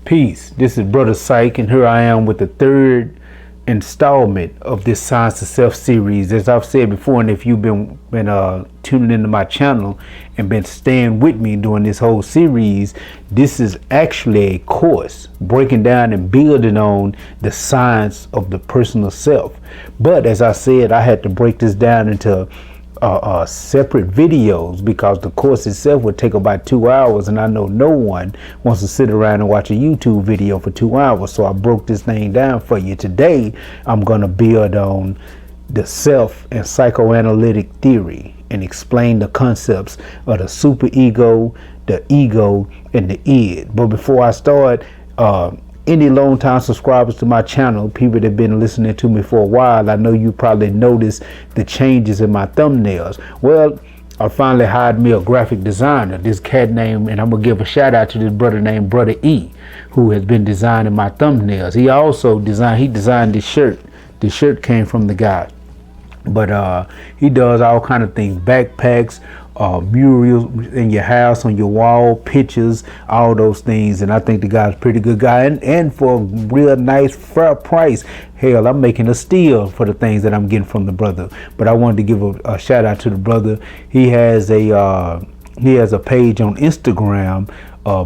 Peace. This is Brother Psyche, and here I am with the third installment of this Science of Self series. As I've said before, and if you've been tuning into my channel and been staying with me during this whole series, this is actually a course breaking down and building on the science of the personal self. But as I said, I had to break this down into separate videos because the course itself would take about 2 hours, and I know no one wants to sit around and watch a YouTube video for 2 hours. So I broke this thing down for you. Today I'm going to build on the self and psychoanalytic theory and explain the concepts of the superego, the ego, and the id. But before I start, any long time subscribers to my channel, people that have been listening to me for a while, I know you probably noticed the changes in my thumbnails. Well, I finally hired me a graphic designer, this cat named, and I'm gonna give a shout out to this brother named Brother E, who has been designing my thumbnails. He also designed this shirt. The shirt came from the guy, but he does all kind of things: backpacks, murals in your house, on your wall, pictures, all those things. And I think the guy's a pretty good guy, and for a real nice fair price. Hell, I'm making a steal for the things that I'm getting from the brother. But I wanted to give a shout out to the brother. He has a page on Instagram,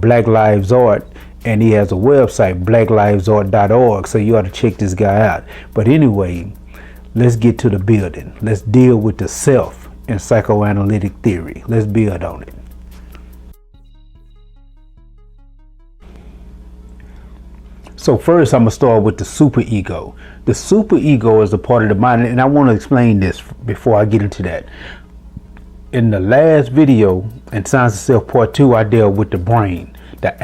Black Lives Art, and he has a website, blacklivesart.org. So you ought to check this guy out. But anyway, let's get to the building. Let's deal with the self and psychoanalytic theory. Let's build on it. So first, I'm gonna start with the superego. The superego is a part of the mind, and I want to explain this before I get into that. In the last video, in Science of Self Part 2, I dealt with the brain, the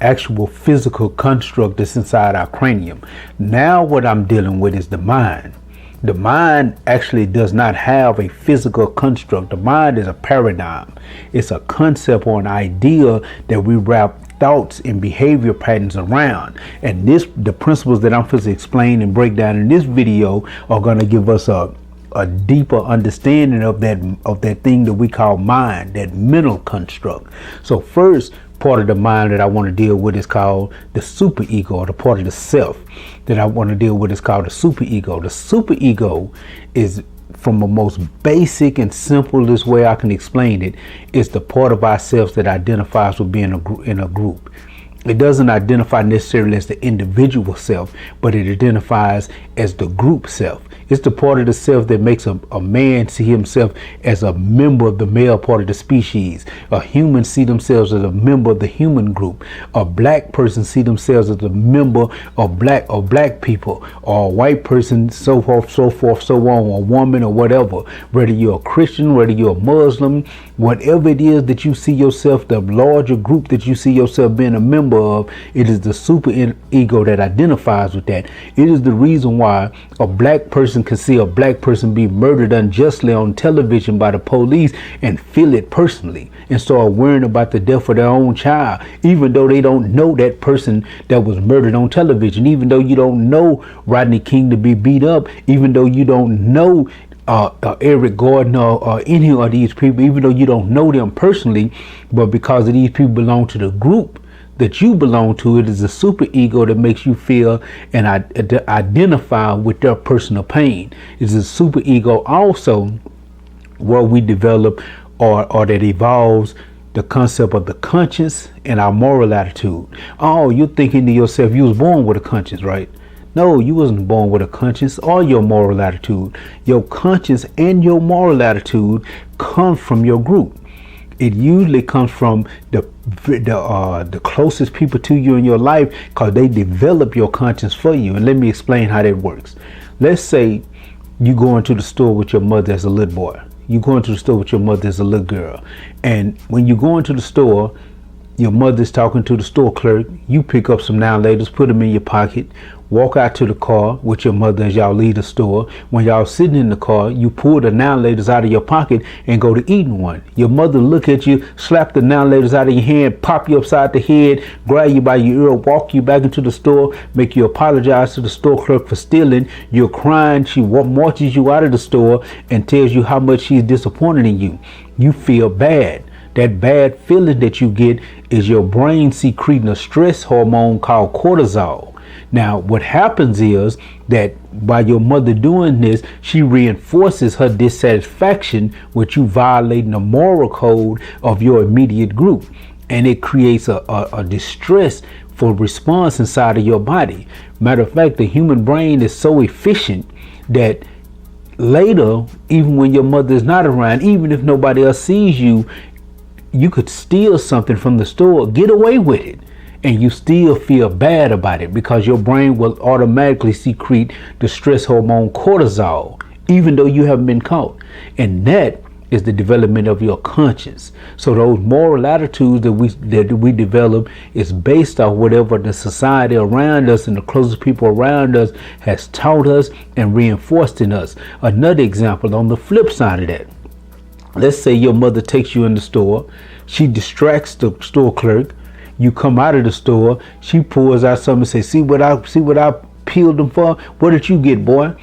actual physical construct that's inside our cranium. Now what I'm dealing with is the mind. The mind actually does not have a physical construct. The mind is a paradigm. It's a concept or an idea that we wrap thoughts and behavior patterns around. And the principles that I'm supposed to explain and break down in this video are going to give us a deeper understanding of that thing that we call mind, that mental construct. So first part of the mind that I want to deal with is called the superego, or the part of the self that I want to deal with is called the superego. The superego is, from the most basic and simplest way I can explain it, is the part of ourselves that identifies with being in a group. It doesn't identify necessarily as the individual self, but it identifies as the group self. It's the part of the self that makes a man see himself as a member of the male part of the species. A human see themselves as a member of the human group. A black person see themselves as a member of black people, or a white person, so forth, so on, a woman or whatever. Whether you're a Christian, whether you're a Muslim, whatever it is that you see yourself, the larger group that you see yourself being a member of, it is the super ego that identifies with that. It is the reason why a black person can see a black person be murdered unjustly on television by the police and feel it personally and start worrying about the death of their own child, even though they don't know that person that was murdered on television, even though you don't know Rodney King to be beat up, even though you don't know Eric Gardner or any of these people, even though you don't know them personally, but because of these people belong to the group that you belong to, it is a super ego that makes you feel and identify with their personal pain. It's a super ego also where we develop or that evolves the concept of the conscience and our moral attitude. Oh, you're thinking to yourself, you was born with a conscience, right? No, you wasn't born with a conscience or your moral attitude. Your conscience and your moral attitude come from your group. It usually comes from the closest people to you in your life, because they develop your conscience for you. And let me explain how that works. Let's say you go into the store with your mother as a little boy. You go into the store with your mother as a little girl. And when you go into the store, your mother's talking to the store clerk. You pick up some now laters, put them in your pocket, walk out to the car with your mother as y'all leave the store. When y'all sitting in the car, you pull the now laters out of your pocket and go to eating one. Your mother look at you, slap the now laters out of your hand, pop you upside the head, grab you by your ear, walk you back into the store, make you apologize to the store clerk for stealing. You're crying. She marches you out of the store and tells you how much she's disappointed in you. You feel bad. That bad feeling that you get is your brain secreting a stress hormone called cortisol. Now, what happens is that by your mother doing this, she reinforces her dissatisfaction with you violating the moral code of your immediate group. And it creates a distress for response inside of your body. Matter of fact, the human brain is so efficient that later, even when your mother is not around, even if nobody else sees you, you could steal something from the store, get away with it, and you still feel bad about it because your brain will automatically secrete the stress hormone cortisol, even though you haven't been caught. And that is the development of your conscience. So those moral attitudes that we develop is based off whatever the society around us and the closest people around us has taught us and reinforced in us. Another example on the flip side of that. Let's say your mother takes you in the store. She distracts the store clerk. You come out of the store. She pulls out something and says, see what I peeled them for? What did you get, boy?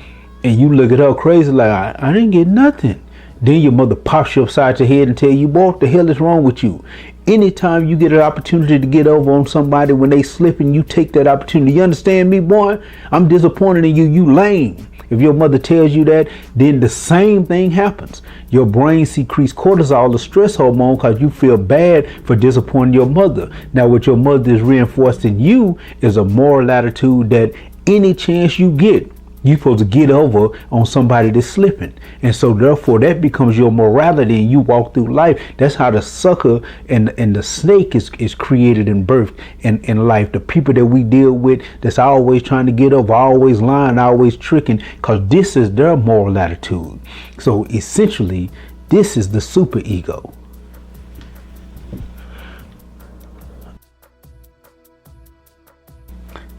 And you look at her crazy like, I didn't get nothing. Then your mother pops you upside your head and tell you, boy, what the hell is wrong with you? Anytime you get an opportunity to get over on somebody when they slip and you take that opportunity, you understand me, boy? I'm disappointed in you, you lame. If your mother tells you that, then the same thing happens. Your brain secretes cortisol, the stress hormone, because you feel bad for disappointing your mother. Now, what your mother is reinforced in you is a moral attitude that any chance you get, you're supposed to get over on somebody that's slipping. And so therefore that becomes your morality and you walk through life. That's how the sucker and the snake is created and birthed in life. The people that we deal with that's always trying to get over, always lying, always tricking, because this is their moral attitude. So essentially, this is the super ego.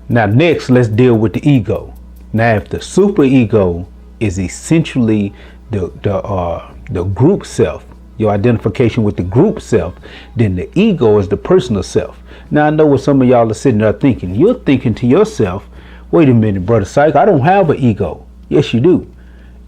Now next, let's deal with the ego. Now, if the superego is essentially the group self, your identification with the group self, then the ego is the personal self. Now, I know what some of y'all are sitting there thinking. You're thinking to yourself, wait a minute, brother Psyche, I don't have an ego. Yes, you do.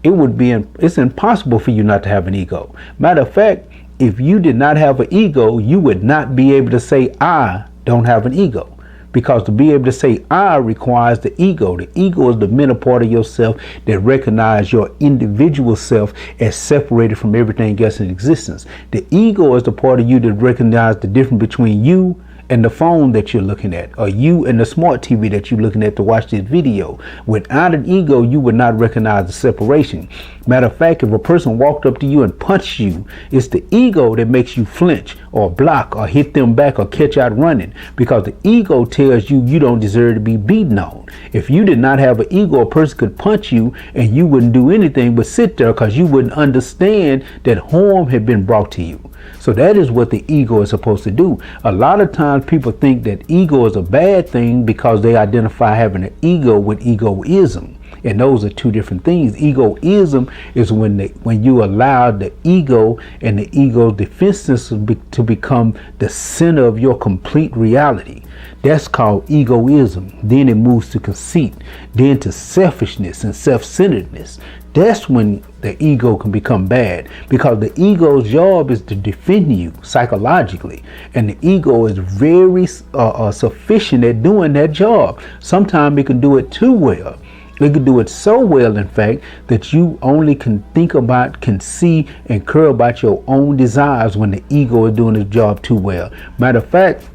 It's impossible for you not to have an ego. Matter of fact, if you did not have an ego, you would not be able to say, I don't have an ego. Because to be able to say I requires the ego. The ego is the mental part of yourself that recognizes your individual self as separated from everything else in existence. The ego is the part of you that recognizes the difference between you and the phone that you're looking at, or you and the smart TV that you're looking at to watch this video. Without an ego, you would not recognize the separation. Matter of fact, if a person walked up to you and punched you, it's the ego that makes you flinch or block or hit them back or catch out running, because the ego tells you you don't deserve to be beaten on. If you did not have an ego, a person could punch you and you wouldn't do anything but sit there because you wouldn't understand that harm had been brought to you. So that is what the ego is supposed to do. A lot of times people think that ego is a bad thing because they identify having an ego with egoism. And those are two different things. Egoism is when you allow the ego and the ego's defenses to become the center of your complete reality. That's called egoism. Then it moves to conceit, then to selfishness and self-centeredness. That's when the ego can become bad, because the ego's job is to defend you psychologically, and the ego is very sufficient at doing that job. Sometimes it can do it too well. It can do it so well, in fact, that you only can think about, can see, and care about your own desires when the ego is doing its job too well. Matter of fact,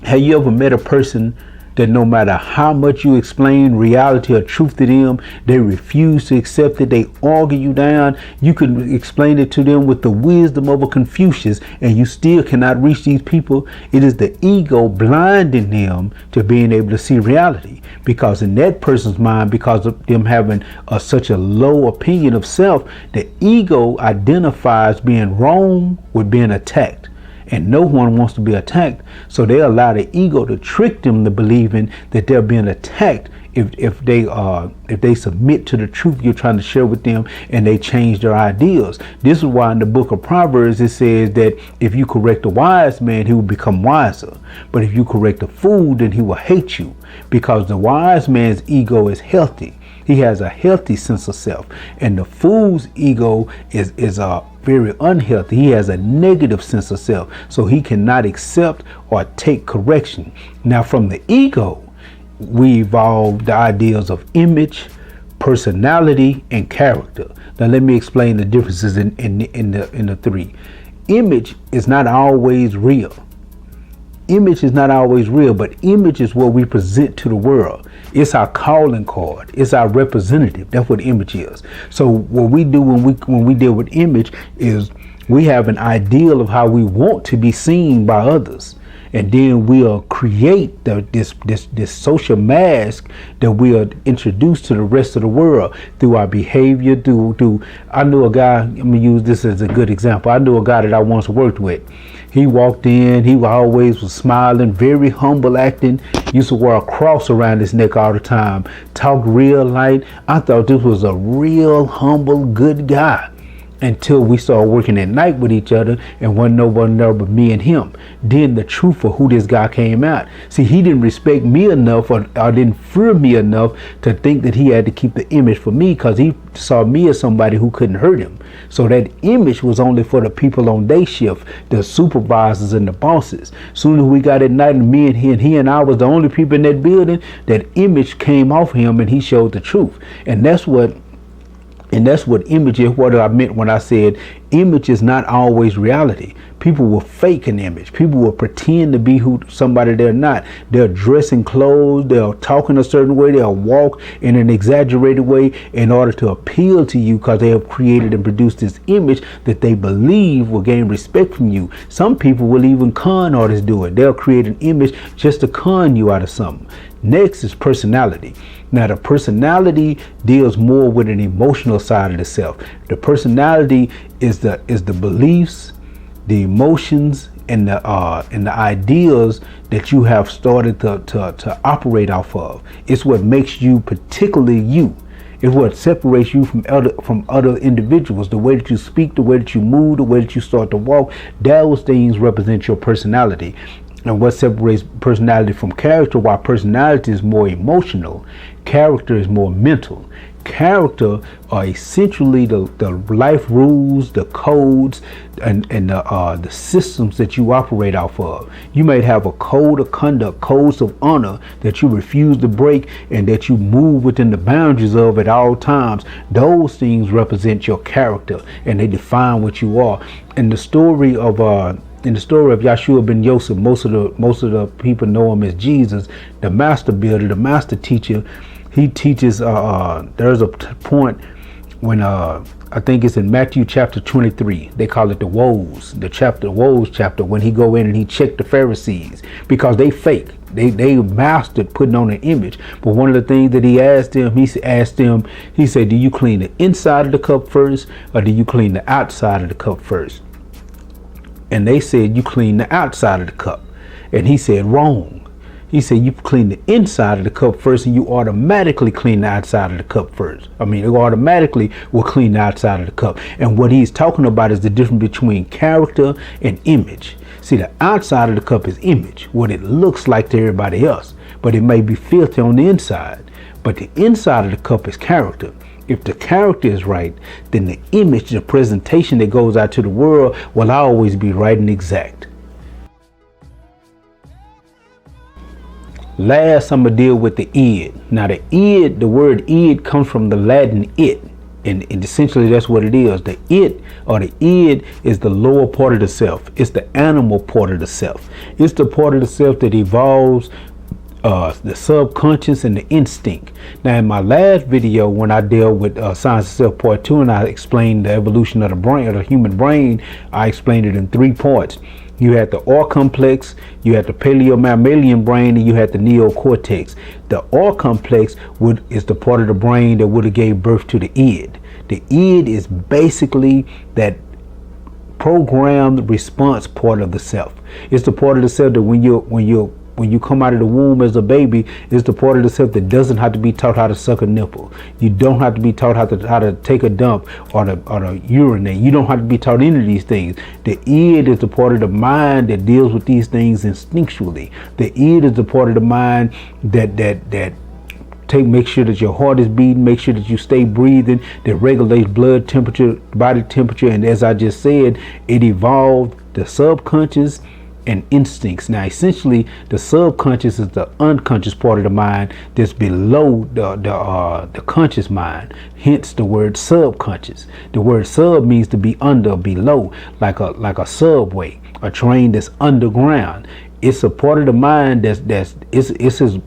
have you ever met a person that no matter how much you explain reality or truth to them, they refuse to accept it? They argue you down. You can explain it to them with the wisdom of a Confucius, and you still cannot reach these people. It is the ego blinding them to being able to see reality, because in that person's mind, because of them having such a low opinion of self, the ego identifies being wrong with being attacked. And no one wants to be attacked, so they allow the ego to trick them to believing that they're being attacked if they submit to the truth you're trying to share with them, and they change their ideas. This is why in the book of Proverbs it says that if you correct a wise man, he will become wiser, but if you correct a fool, then he will hate you, because the wise man's ego is healthy. He has a healthy sense of self. And the fool's ego is very unhealthy. He has a negative sense of self. So he cannot accept or take correction. Now from the ego, we evolved the ideas of image, personality, and character. Now let me explain the differences in the three. Image is not always real. Image is not always real, but image is what we present to the world. It's our calling card. It's our representative. That's what image is. So what we do when we deal with image is we have an ideal of how we want to be seen by others. And then we'll create this social mask that we'll introduce to the rest of the world through our behavior. I knew a guy, I'm gonna use this as a good example. I knew a guy that I once worked with. He walked in, he always was smiling, very humble acting, used to wear a cross around his neck all the time, talked real light. I thought this was a real humble, good guy. Until we started working at night with each other and wasn't no one there but me and him. Then the truth of who this guy came out. See, he didn't respect me enough or didn't fear me enough to think that he had to keep the image for me, because he saw me as somebody who couldn't hurt him. So that image was only for the people on day shift, the supervisors and the bosses. Soon as we got at night and he and I was the only people in that building, that image came off him and he showed the truth. And that's what image is, what I meant when I said image is not always reality. People will fake an image. People will pretend to be somebody they're not. They'll dress in clothes. They'll talk in a certain way. They'll walk in an exaggerated way in order to appeal to you, because they have created and produced this image that they believe will gain respect from you. Some people will even con artists do it. They'll create an image just to con you out of something. Next is personality. Now the personality deals more with an emotional side of the self. The personality is the beliefs, the emotions, and the ideas that you have started to operate off of. It's what makes you particularly you. It's what separates you from other individuals. The way that you speak, the way that you move, the way that you start to walk, those things represent your personality. And what separates personality from character, while personality is more emotional, character is more mental. Character are essentially the life rules, the codes, and the systems that you operate off of. You might have a code of conduct, codes of honor that you refuse to break and that you move within the boundaries of at all times. Those things represent your character and they define what you are. In the story of Yeshua ben Yosef, most of the people know him as Jesus, the master builder, the master teacher. He teaches, there's a point when, I think it's in Matthew chapter 23, they call it the woes chapter, when he go in and he checked the Pharisees because they fake. They mastered putting on an image. But one of the things that he asked them, he said, do you clean the inside of the cup first, or do you clean the outside of the cup first? And they said, you clean the outside of the cup. And he said, wrong. He said, you clean the inside of the cup first and you automatically clean the outside of the cup first. I mean, you automatically will clean the outside of the cup. And what he's talking about is the difference between character and image. See, the outside of the cup is image, what it looks like to everybody else, but it may be filthy on the inside. But the inside of the cup is character. If the character is right, then the image, the presentation that goes out to the world will always be right and exact. Last, I'm going to deal with the id. Now the id, the word id comes from the Latin it. And essentially that's what it is. The it or the id is the lower part of the self. It's the animal part of the self. It's the part of the self that evolves the subconscious and the instinct. Now in my last video, when I dealt with Science of Self Part 2 and I explained the evolution of the brain, of the human brain, I explained it in 3 parts. You had the or complex, you had the paleo-mammalian brain, and you had the neocortex. The or complex is the part of the brain that would have gave birth to the id. The id is basically that programmed response part of the self. It's the part of the self that when you come out of the womb as a baby, it's the part of the self that doesn't have to be taught how to suck a nipple. You don't have to be taught how to take a dump or to urinate. You don't have to be taught any of these things. The id is the part of the mind that deals with these things instinctually. The id is the part of the mind that Make sure that your heart is beating, make sure that you stay breathing, that regulates blood temperature, body temperature. And as I just said, it evolved the subconscious and instincts. Now essentially the subconscious is the unconscious part of the mind that's below the conscious mind, hence the word subconscious. The word sub means to be under, below, like a subway, a train that's underground. It's a part of the mind that's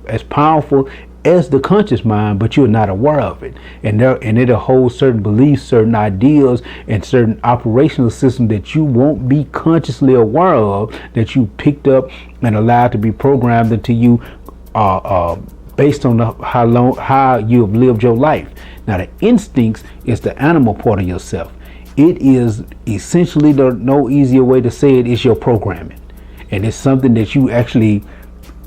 as powerful as the conscious mind, but you're not aware of it. And it'll hold certain beliefs, certain ideas, and certain operational systems that you won't be consciously aware of, that you picked up and allowed to be programmed into you based on how you have lived your life. Now the instincts is the animal part of yourself. It is essentially, no easier way to say it, is your programming. And it's something that you actually,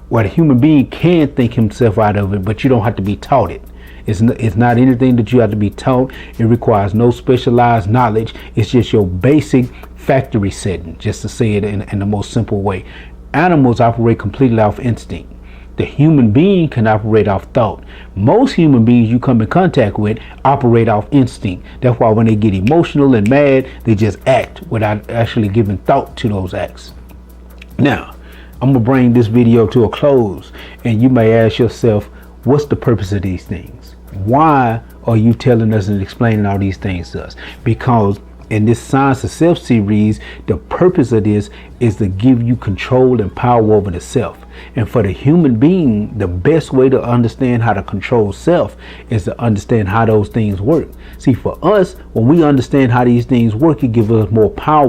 a human being can think himself out of it, but you don't have to be taught it. It's not anything that you have to be taught. It requires no specialized knowledge. It's just your basic factory setting, just to say it in the most simple way. Animals operate completely off instinct. The human being can operate off thought. Most human beings you come in contact with operate off instinct. That's why when they get emotional and mad, they just act without actually giving thought to those acts. Now, I'm gonna bring this video to a close, and you may ask yourself, what's the purpose of these things? Why are you telling us and explaining all these things to us? Because in this Science of Self series, the purpose of this is to give you control and power over the self. And for the human being, the best way to understand how to control self is to understand how those things work. See, for us, when we understand how these things work, it gives us more power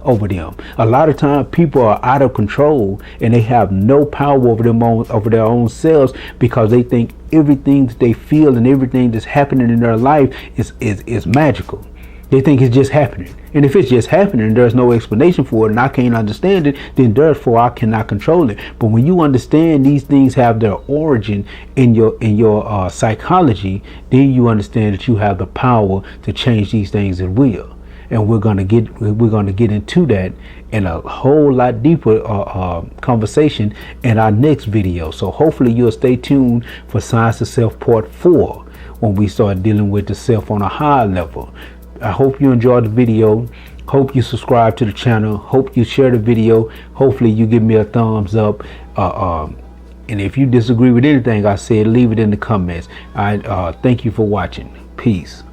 over them. A lot of times people are out of control and they have no power over their own selves, because they think everything that they feel and everything that's happening in their life is magical. They think it's just happening. And if it's just happening and there's no explanation for it and I can't understand it, then therefore I cannot control it. But when you understand these things have their origin in your psychology, then you understand that you have the power to change these things at will. And we're gonna get into that in a whole lot deeper conversation in our next video. So hopefully you'll stay tuned for Science of Self Part 4 when we start dealing with the self on a higher level. I hope you enjoyed the video. Hope you subscribe to the channel. Hope you share the video. Hopefully you give me a thumbs up. And if you disagree with anything I said, leave it in the comments. I thank you for watching. Peace.